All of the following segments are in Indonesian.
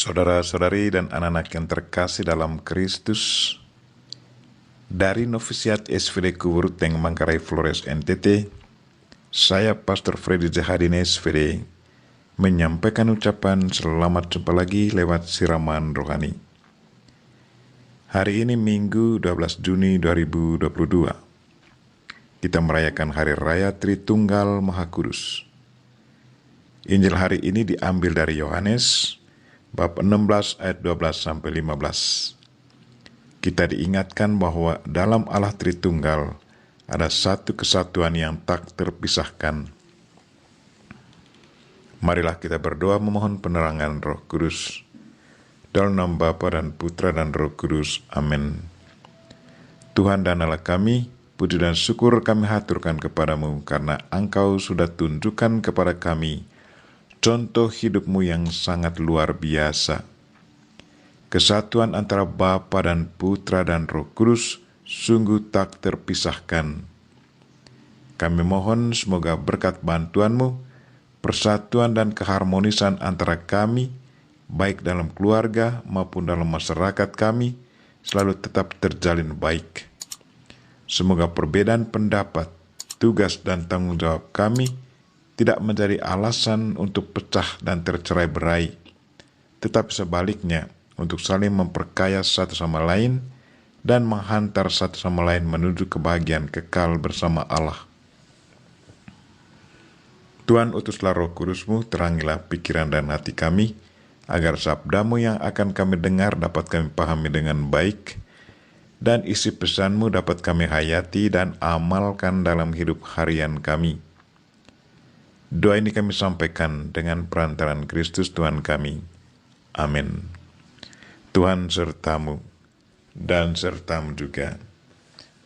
Saudara-saudari dan anak-anak yang terkasih dalam Kristus, dari Novisiat SVD Kuburuteng Manggarai Flores NTT, saya Pastor Freddy Zahadin SVD menyampaikan ucapan selamat jumpa lagi lewat siraman rohani. Hari ini Minggu 12 Juni 2022, kita merayakan Hari Raya Tritunggal Maha Kudus. Injil hari ini diambil dari Yohanes bab 16 ayat 12 sampai 15. Kita diingatkan bahwa dalam Allah Tritunggal ada satu kesatuan yang tak terpisahkan. Marilah kita berdoa memohon penerangan Roh Kudus. Dalam nama Bapa dan Putra dan Roh Kudus. Amin. Tuhan dan Allah kami, puji dan syukur kami haturkan kepadamu karena Engkau sudah tunjukkan kepada kami contoh hidupmu yang sangat luar biasa. Kesatuan antara Bapa dan Putra dan Roh Kudus sungguh tak terpisahkan. Kami mohon semoga berkat bantuanmu, persatuan dan keharmonisan antara kami, baik dalam keluarga maupun dalam masyarakat kami, selalu tetap terjalin baik. Semoga perbedaan pendapat, tugas dan tanggung jawab kami tidak menjadi alasan untuk pecah dan tercerai-berai, tetapi sebaliknya untuk saling memperkaya satu sama lain dan menghantar satu sama lain menuju kebahagiaan kekal bersama Allah. Tuhan, utuslah Roh Kudus-Mu, terangilah pikiran dan hati kami, agar sabda-Mu yang akan kami dengar dapat kami pahami dengan baik, dan isi pesan-Mu dapat kami hayati dan amalkan dalam hidup harian kami. Doa ini kami sampaikan dengan perantaran Kristus Tuhan kami. Amin. Tuhan sertamu dan sertamu juga.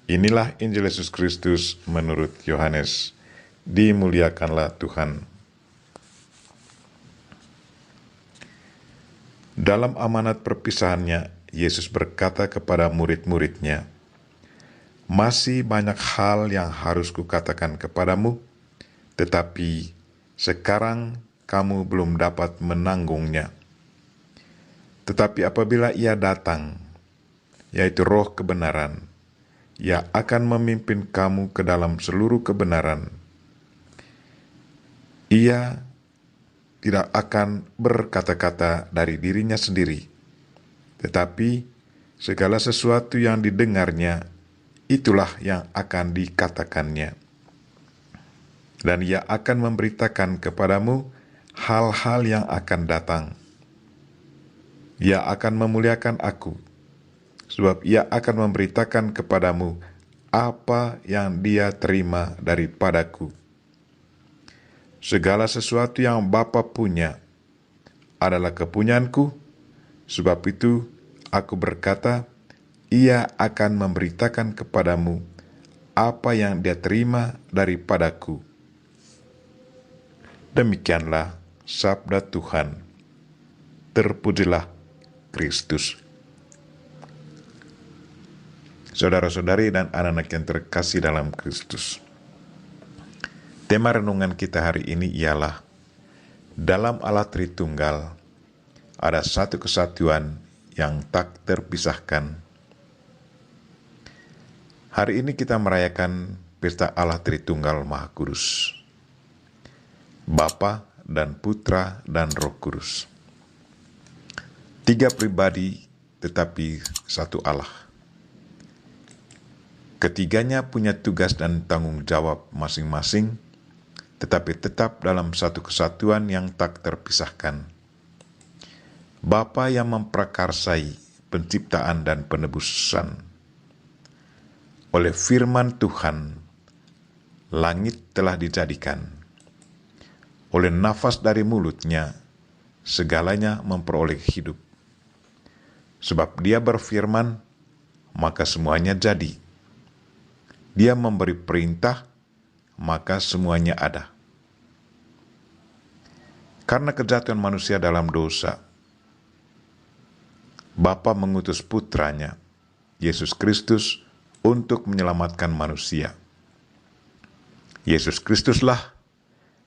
Inilah Injil Yesus Kristus menurut Yohanes. Dimuliakanlah Tuhan. Dalam amanat perpisahannya, Yesus berkata kepada murid-muridnya, "Masih banyak hal yang harus kukatakan kepadamu, tetapi sekarang kamu belum dapat menanggungnya. Tetapi apabila Ia datang, yaitu Roh kebenaran, Ia akan memimpin kamu ke dalam seluruh kebenaran. Ia tidak akan berkata-kata dari dirinya sendiri, tetapi segala sesuatu yang didengarnya, itulah yang akan dikatakannya. Dan Ia akan memberitakan kepadamu hal-hal yang akan datang. Ia akan memuliakan Aku, sebab Ia akan memberitakan kepadamu apa yang Dia terima daripadaku. Segala sesuatu yang Bapa punya adalah kepunyaanku, sebab itu Aku berkata, Ia akan memberitakan kepadamu apa yang Dia terima daripadaku." Demikianlah sabda Tuhan. Terpujilah Kristus. Saudara-saudari dan anak-anak yang terkasih dalam Kristus, tema renungan kita hari ini ialah dalam Allah Tritunggal ada satu kesatuan yang tak terpisahkan. Hari ini kita merayakan pesta Allah Tritunggal Maha Kudus, Bapa dan Putra dan Roh Kudus. Tiga pribadi tetapi satu Allah. Ketiganya punya tugas dan tanggung jawab masing-masing, tetapi tetap dalam satu kesatuan yang tak terpisahkan. Bapa yang memprakarsai penciptaan dan penebusan. Oleh firman Tuhan, langit telah dijadikan. Oleh nafas dari mulutnya, segalanya memperoleh hidup. Sebab Dia berfirman, maka semuanya jadi. Dia memberi perintah, maka semuanya ada. Karena kejatuhan manusia dalam dosa, Bapa mengutus putranya, Yesus Kristus, untuk menyelamatkan manusia. Yesus Kristuslah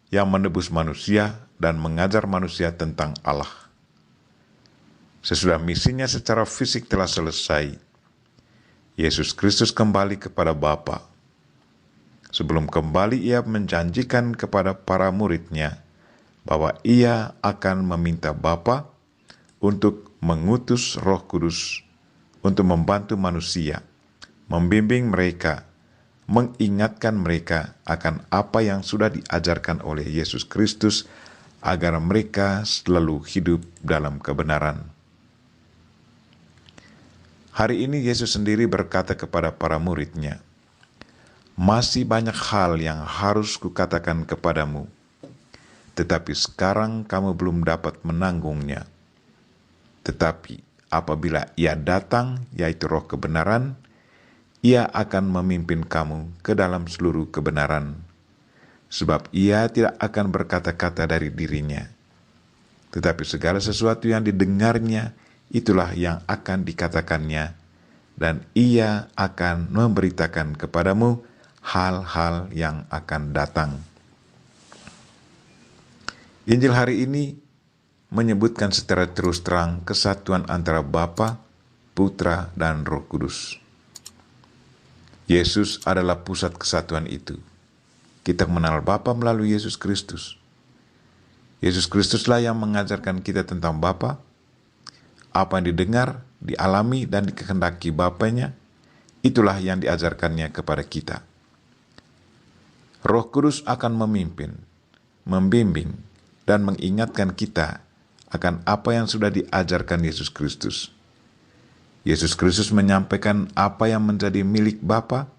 yang menebus manusia dan mengajar manusia tentang Allah. Sesudah misinya secara fisik telah selesai, Yesus Kristus kembali kepada Bapa. Sebelum kembali, ia menjanjikan kepada para muridnya bahwa ia akan meminta Bapa untuk mengutus Roh Kudus untuk membantu manusia, membimbing mereka, mengingatkan mereka akan apa yang sudah diajarkan oleh Yesus Kristus agar mereka selalu hidup dalam kebenaran. Hari ini Yesus sendiri berkata kepada para muridnya, "Masih banyak hal yang harus kukatakan kepadamu, tetapi sekarang kamu belum dapat menanggungnya. Tetapi apabila Ia datang, yaitu Roh kebenaran, Ia akan memimpin kamu ke dalam seluruh kebenaran. Sebab Ia tidak akan berkata-kata dari dirinya, tetapi segala sesuatu yang didengarnya, itulah yang akan dikatakannya, dan Ia akan memberitakan kepadamu hal-hal yang akan datang." Injil hari ini menyebutkan secara terus terang kesatuan antara Bapa, Putra, dan Roh Kudus. Yesus adalah pusat kesatuan itu. Kita mengenal Bapa melalui Yesus Kristus. Yesus Kristuslah yang mengajarkan kita tentang Bapa. Apa yang didengar, dialami, dan dikehendaki Bapanya, itulah yang diajarkannya kepada kita. Roh Kudus akan memimpin, membimbing, dan mengingatkan kita akan apa yang sudah diajarkan Yesus Kristus. Yesus Kristus menyampaikan apa yang menjadi milik Bapa,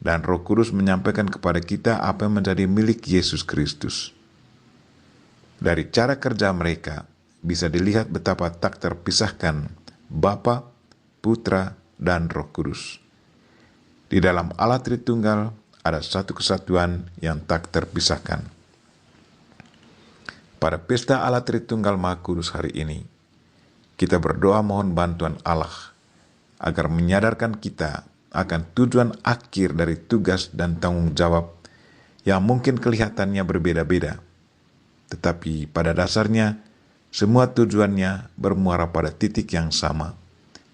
dan Roh Kudus menyampaikan kepada kita apa yang menjadi milik Yesus Kristus. Dari cara kerja mereka, bisa dilihat betapa tak terpisahkan Bapa, Putra, dan Roh Kudus. Di dalam Allah Tritunggal ada satu kesatuan yang tak terpisahkan. Pada pesta Allah Tritunggal Maha Kudus hari ini, kita berdoa mohon bantuan Allah agar menyadarkan kita akan tujuan akhir dari tugas dan tanggung jawab yang mungkin kelihatannya berbeda-beda, tetapi pada dasarnya semua tujuannya bermuara pada titik yang sama,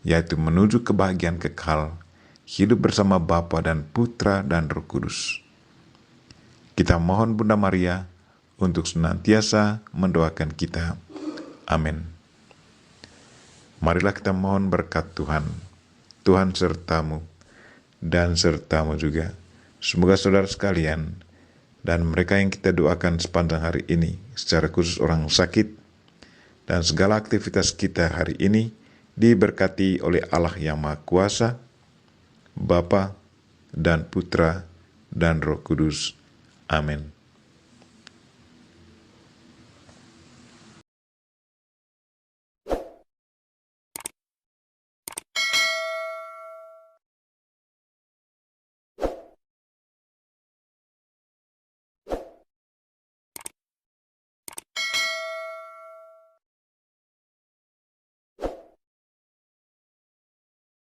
yaitu menuju kebahagiaan kekal, hidup bersama Bapa dan Putra dan Roh Kudus. Kita mohon Bunda Maria untuk senantiasa mendoakan kita. Amin. Marilah kita mohon berkat Tuhan. Tuhan sertamu dan sertamu juga. Semoga saudara sekalian dan mereka yang kita doakan sepanjang hari ini, secara khusus orang sakit, dan segala aktivitas kita hari ini diberkati oleh Allah yang Maha Kuasa, Bapa dan Putra dan Roh Kudus. Amin.